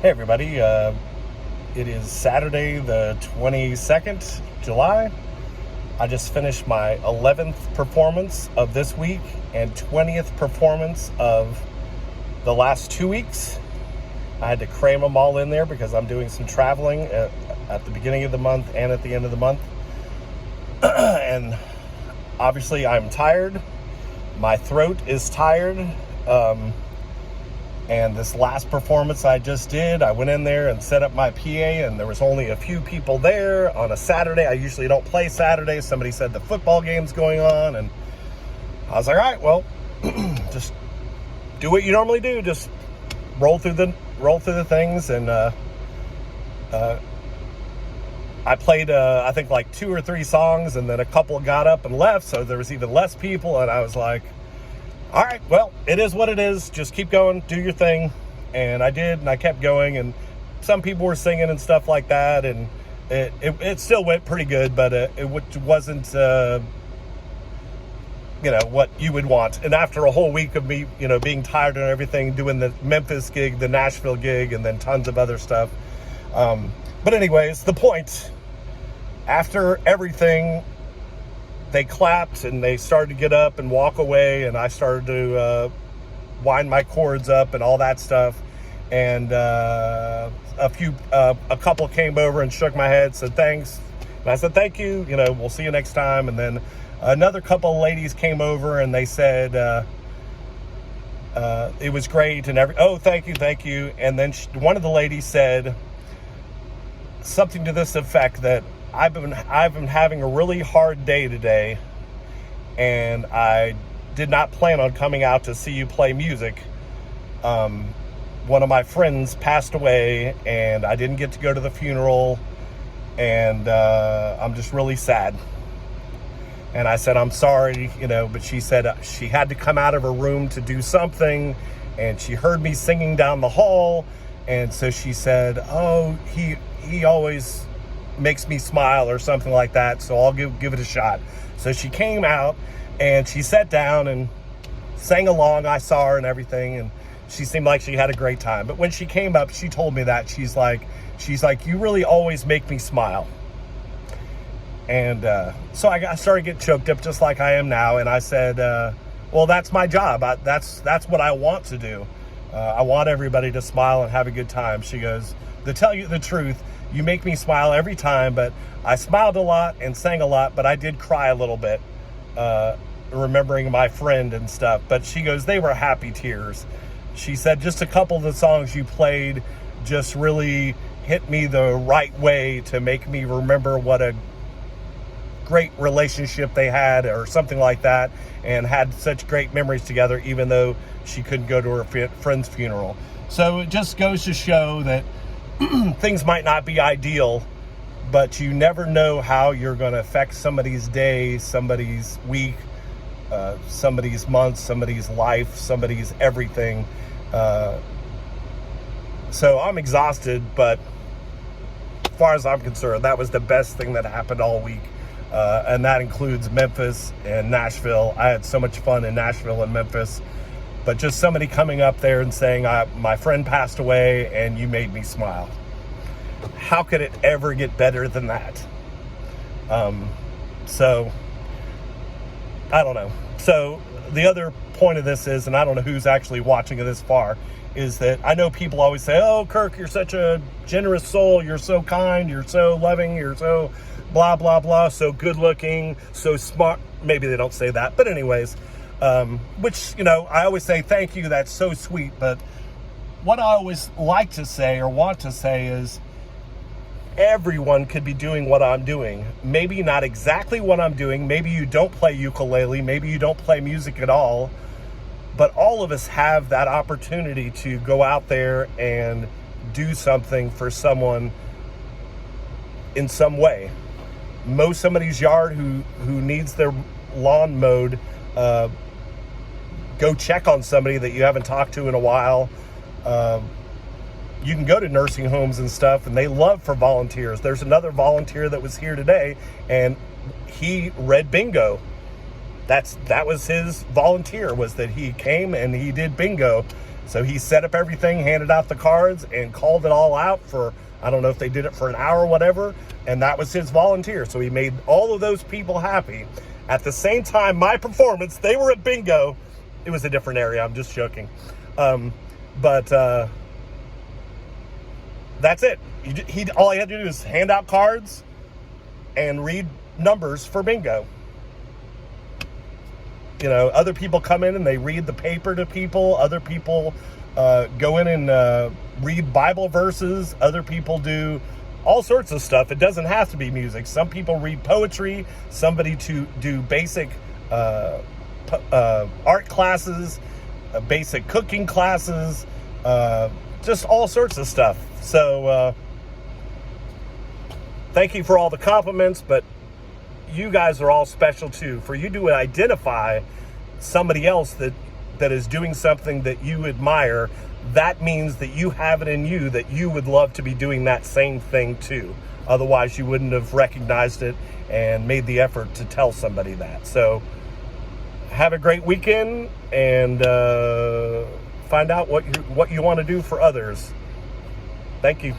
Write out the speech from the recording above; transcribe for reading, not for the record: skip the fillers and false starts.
Hey everybody, it is Saturday the 22nd July. I just finished my 11th performance of this week and 20th performance of the last 2 weeks. I had to cram them all in there because I'm doing some traveling at the beginning of the month and at the end of the month. And obviously I'm tired. My throat is tired. And this last performance I just did, I went in there and set up my PA, and there was only a few people there on a Saturday. I usually don't play Saturdays. Somebody said the football game's going on, and I was like, all right, well, just do what you normally do. Just roll through the things. And I played, I think, like 2 or 3 songs, and then a couple got up and left, so there was even less people, and I was like, all right, well, it is what it is. Just keep going, do your thing. And I did, and I kept going, and some people were singing and stuff like that, and it still went pretty good, but it wasn't, what you would want. And after a whole week of me, being tired and everything, doing the Memphis gig, the Nashville gig, and then tons of other stuff. But anyways, the point, after everything, they clapped and they started to get up and walk away, and I started to wind my cords up and all that stuff. And a couple came over and shook my head, said thanks, and I said thank you. We'll see you next time. And then another couple of ladies came over and they said it was great and thank you. And then one of the ladies said something to this effect, that I've been having a really hard day today, and I did not plan on coming out to see you play music. One of my friends passed away, and I didn't get to go to the funeral, and I'm just really sad. And I said, I'm sorry, but she said she had to come out of her room to do something, and she heard me singing down the hall, and so she said, oh, he always makes me smile or something like that, so I'll give it a shot. So she came out and she sat down and sang along. I saw her and everything, and she seemed like she had a great time. But when she came up, she told me that she's like, you really always make me smile. And so I started getting choked up just like I am now, and I said, well, that's my job. That's what I want to do. I want everybody to smile and have a good time. She goes, to tell you the truth, you make me smile every time, but I smiled a lot and sang a lot, but I did cry a little bit, remembering my friend and stuff. But she goes, they were happy tears. She said, just a couple of the songs you played just really hit me the right way to make me remember what a great relationship they had, or something like that, and had such great memories together, even though she couldn't go to her friend's funeral. So it just goes to show that things might not be ideal, but you never know how you're going to affect somebody's day, somebody's week, somebody's month, somebody's life, somebody's everything. So I'm exhausted, but as far as I'm concerned, that was the best thing that happened all week. And that includes Memphis and Nashville. I had so much fun in Nashville and Memphis. But just somebody coming up there and saying, my friend passed away and you made me smile. How could it ever get better than that? So, I don't know. So, the other point of this is, and I don't know who's actually watching it this far, is that I know people always say, oh, Kirk, you're such a generous soul. You're so kind. You're so loving. You're so blah, blah, blah. So good looking. So smart. Maybe they don't say that. But anyways, which, I always say, thank you, that's so sweet. But what I always like to say or want to say is, everyone could be doing what I'm doing. Maybe not exactly what I'm doing. Maybe you don't play ukulele. Maybe you don't play music at all. But all of us have that opportunity to go out there and do something for someone in some way. Mow somebody's yard who needs their lawn mowed. Go check on somebody that you haven't talked to in a while. You can go to nursing homes and stuff, and they love for volunteers. There's another volunteer that was here today, and he read bingo. That was his volunteer, was that he came and he did bingo. So he set up everything, handed out the cards, and called it all out for, I don't know if they did it for an hour or whatever, and that was his volunteer. So he made all of those people happy. At the same time, my performance, they were at bingo. It was a different area, I'm just joking. But that's it. All he had to do is hand out cards and read numbers for bingo. You know, other people come in and they read the paper to people. Other people go in and read Bible verses. Other people do all sorts of stuff. It doesn't have to be music. Some people read poetry. Somebody to do basic art classes, basic cooking classes, just all sorts of stuff. So thank you for all the compliments, but you guys are all special too. For you to identify somebody else that is doing something that you admire, that means that you have it in you, that you would love to be doing that same thing too. Otherwise, you wouldn't have recognized it and made the effort to tell somebody that. So have a great weekend, and find out what you want to do for others. Thank you.